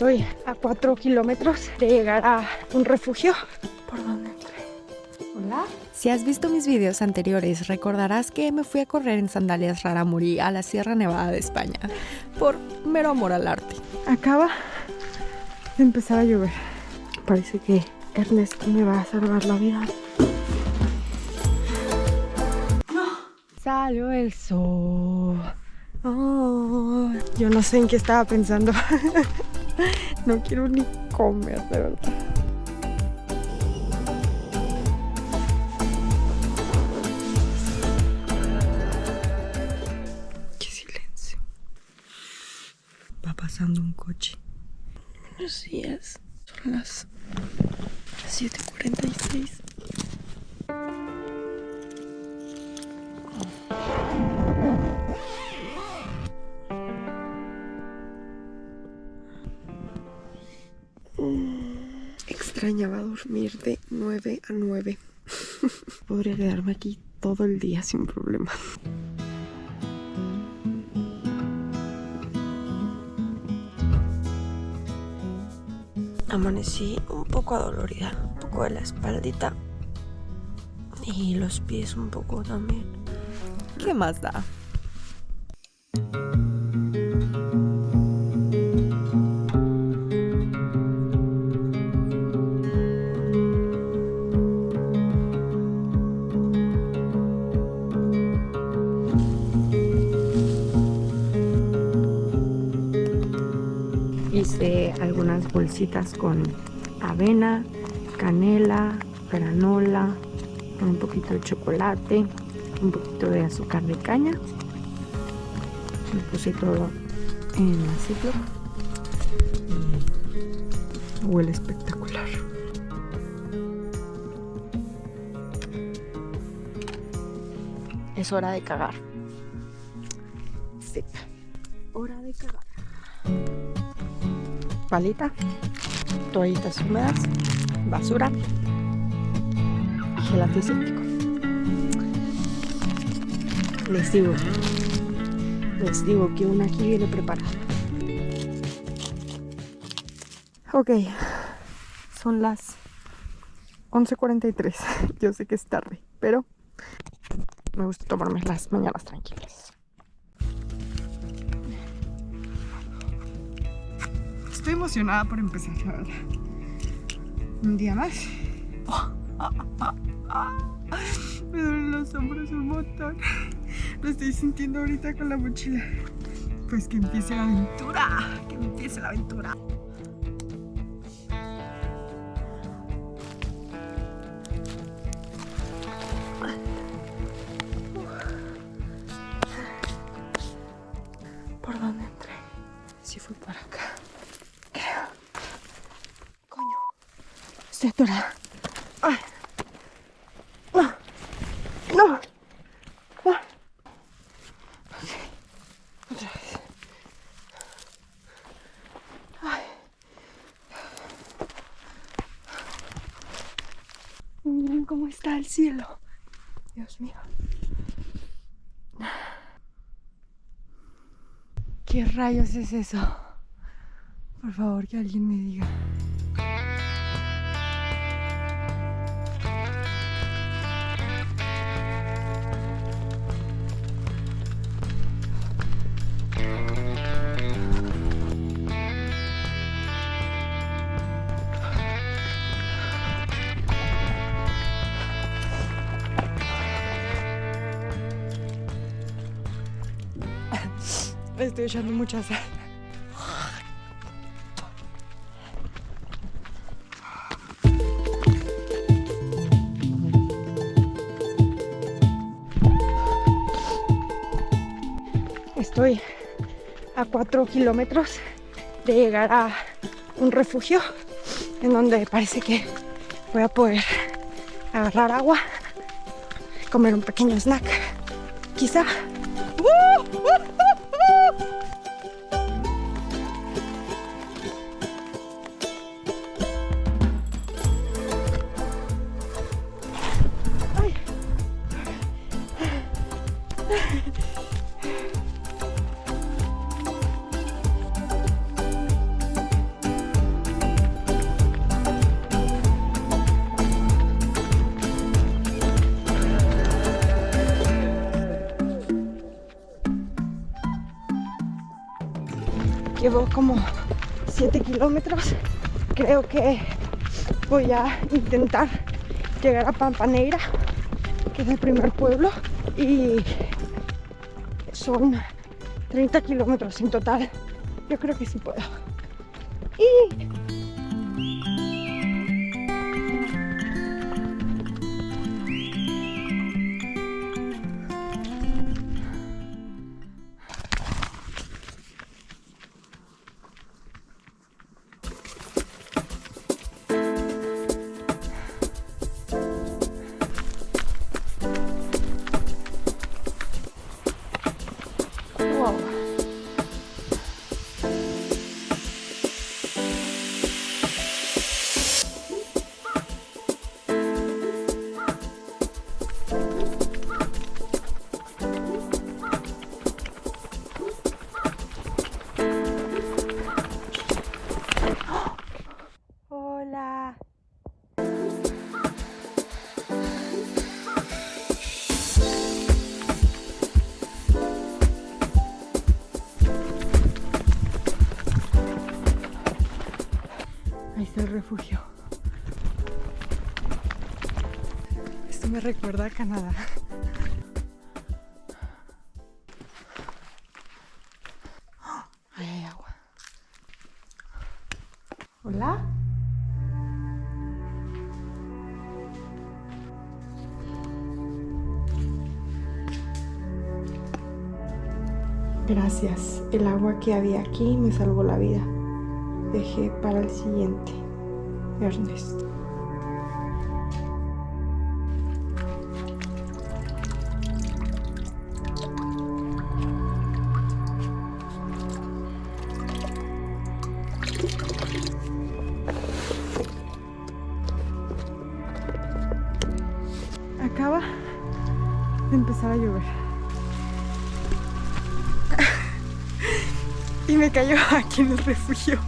Estoy a 4 kilómetros de llegar a un refugio. ¿Por dónde entré? ¿Hola? Si has visto mis videos anteriores, recordarás que me fui a correr en sandalias Raramuri a la Sierra Nevada de España, por mero amor al arte. Acaba de empezar a llover. Parece que Ernesto me va a salvar la vida. ¡No! Salió el sol. Oh, yo no sé en qué estaba pensando. No quiero ni comer, de verdad. Qué silencio. Va pasando un coche. Buenos días. Son las 7:46. Extrañaba dormir de 9 a 9. Podría quedarme aquí todo el día sin problema. Amanecí un poco adolorida, un poco de la espaldita y los pies un poco también. ¿Qué más da? Hice algunas bolsitas con avena, canela, granola, un poquito de chocolate, un poquito de azúcar de caña. Me puse todo en la Ziploc y huele espectacular. Es hora de cagar. Sí, hora de cagar. Palita, toallitas húmedas, basura y gel antiséptico. Les digo que una aquí viene preparada. Ok, son las 11:43. Yo sé que es tarde, pero me gusta tomarme las mañanas tranquilas. Estoy emocionada por empezar, la verdad. Un día más. Me duelen los hombros un montón. Lo estoy sintiendo ahorita con la mochila. Pues que empiece la aventura. Que empiece la aventura. ¿Por dónde entré? Si fui por acá. Coño, estoy atorada. ¡Ay! ¡No! ¡No! ¡No! Okay. Otra vez. ¡Ay! Miren cómo está el cielo. Dios mío. ¿Qué rayos es eso? Por favor, que alguien me diga. Estoy echando mucha sal. Estoy a 4 kilómetros de llegar a un refugio en donde parece que voy a poder agarrar agua, comer un pequeño snack, quizá. Llevo como 7 kilómetros. Creo que voy a intentar llegar a Pampa Negra, que es el primer pueblo, y son 30 kilómetros en total. Yo creo que sí puedo. Y wow. Hola. Ahí está el refugio. Esto me recuerda a Canadá. Ahí hay agua. Hola. Gracias. El agua que había aquí me salvó la vida. Dejé para el siguiente. Ernest. Acaba de empezar a llover. Y me cayó aquí en el refugio.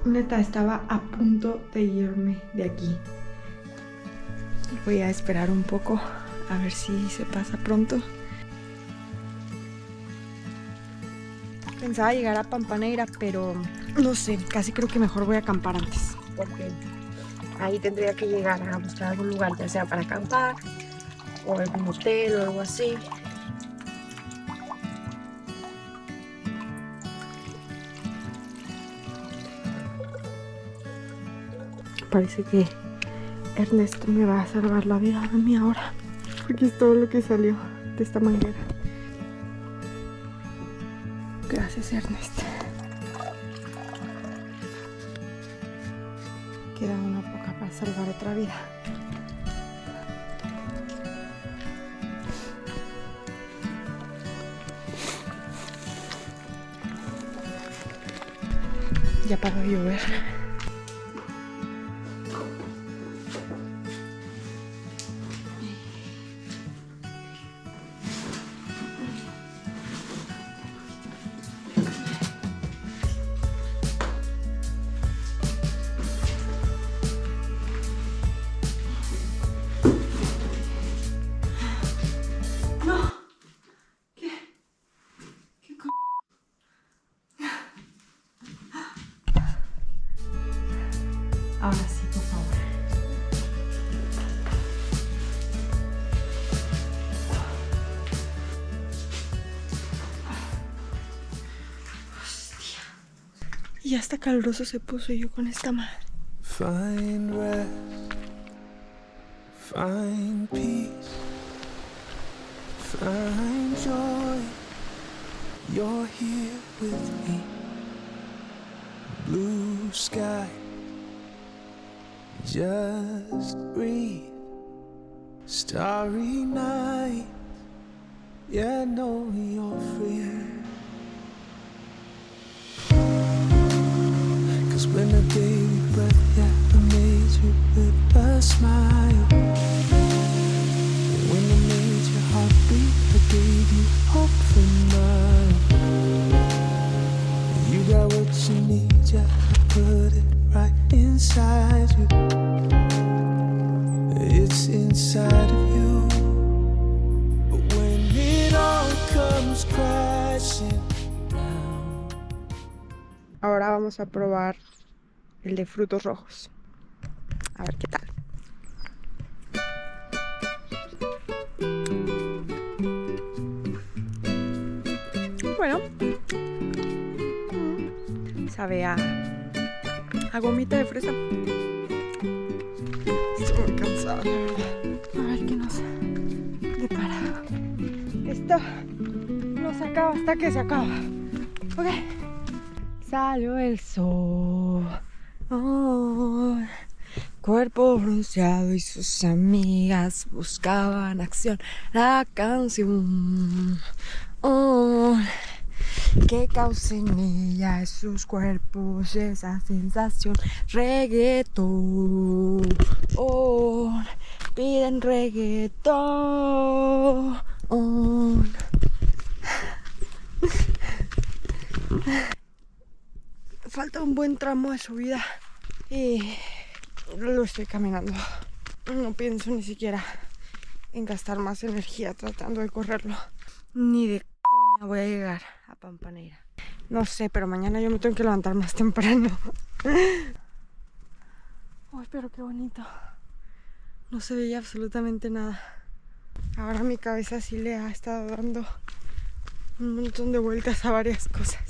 Neta, estaba a punto de irme de aquí. Voy a esperar un poco a ver si se pasa pronto. Pensaba llegar a Pampa Negra, pero no sé, casi creo que mejor voy a acampar antes, porque ahí tendría que llegar a buscar algún lugar, ya sea para acampar o algún hotel o algo así. Parece que Ernesto me va a salvar la vida a mí ahora, porque es todo lo que salió de esta manguera. Gracias, Ernesto. Queda una poca para salvar otra vida. Ya paró de llover. Ahora sí, por favor. Hostia. Y hasta caluroso se puso yo con esta madre. Find rest, find peace, find joy. You're here with me. Blue sky, just breathe. Starry night, yeah, know you're free. 'Cause when I gave you breath, yeah, I made you with a smile. When I made your heart beat, I gave you hope for mine. You got what you need, yeah, I put it right inside you. It's inside of you. But when it all comes crashing sit down. Ahora vamos a probar el de frutos rojos. A ver qué tal. Bueno, sabe a gomita de fresa. Estoy muy cansada, la verdad. A ver qué nos depara. Esto no se acaba hasta que se acaba. Ok. Salió el sol. Oh, cuerpo bronceado y sus amigas buscaban acción. La canción. Oh, que causa en ella en sus cuerpos esa sensación. Reggaetón, oh, piden reggaetón. Falta un buen tramo de subida y lo estoy caminando. No pienso ni siquiera en gastar más energía tratando de correrlo. Ni de coña voy a llegar a Pampaneira. No sé, pero mañana yo me tengo que levantar más temprano. Uy, pero qué bonito. No se veía absolutamente nada. Ahora mi cabeza sí le ha estado dando un montón de vueltas a varias cosas.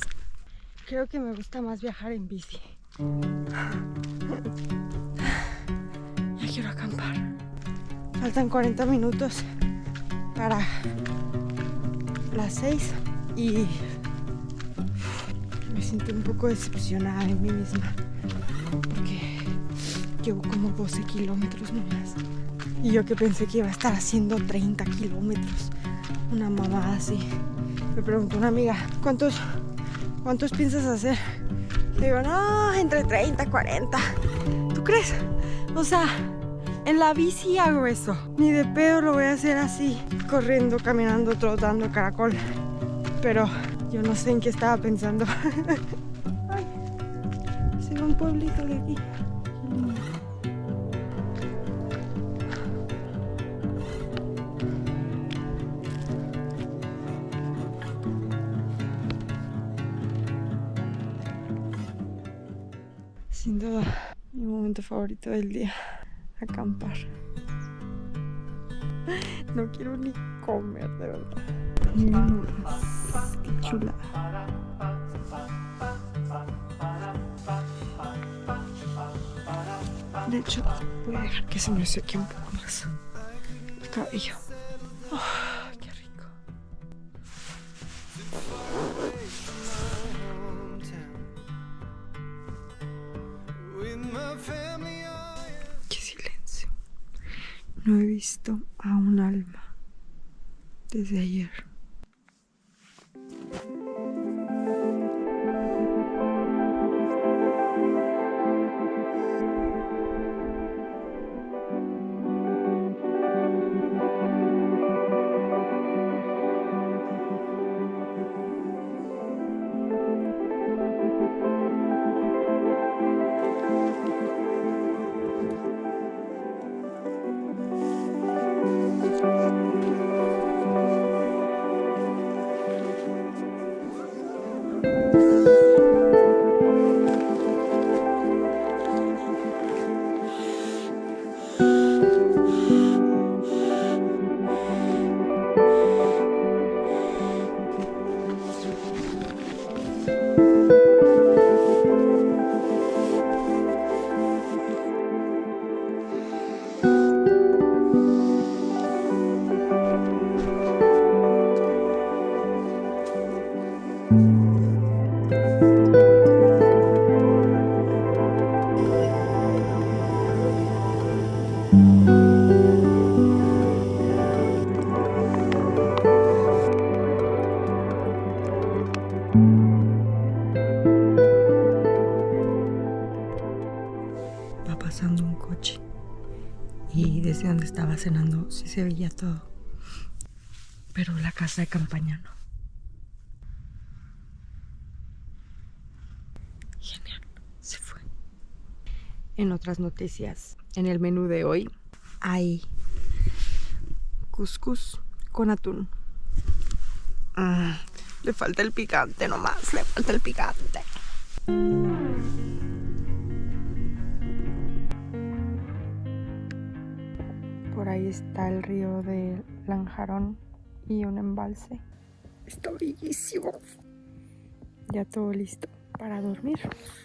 Creo que me gusta más viajar en bici. Ya quiero acampar. Faltan 40 minutos para las 6 y me siento un poco decepcionada de mí misma porque llevo como 12 kilómetros nomás. Y yo que pensé que iba a estar haciendo 30 kilómetros. Una mamada así. Me preguntó una amiga, ¿cuántos piensas hacer? Le digo, no, entre 30 y 40. ¿Tú crees? O sea, en la bici hago eso. Ni de pedo lo voy a hacer así, corriendo, caminando, trotando, caracol. Pero yo no sé en qué estaba pensando. Ay, se ve un pueblito de aquí. Sin duda, mi momento favorito del día, acampar. No quiero ni comer, de verdad. Qué chula. De hecho, voy a dejar que se me seque un poco más el cabello. Oh, qué rico. Qué silencio. No he visto a un alma desde ayer. Va pasando un coche y desde donde estaba cenando sí se veía todo, pero la casa de campaña no. Genial, se fue. En otras noticias, en el menú de hoy hay cuscús con atún. Le falta el picante nomás, le falta el picante. Por ahí está el río de Lanjarón y un embalse. Está bellísimo. Ya todo listo para dormir.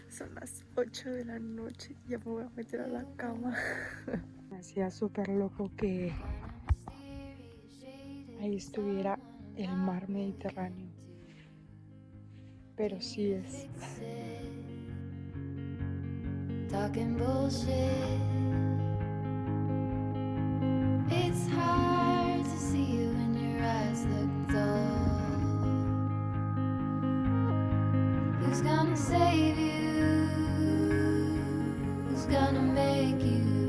Son las 8 de la noche. Ya me voy a meter a la cama. Me hacía súper loco que ahí estuviera el mar Mediterráneo. Pero sí es. Talking bullshit. It's hard to see you when your eyes look dull. Who's gonna save you? Who's gonna make you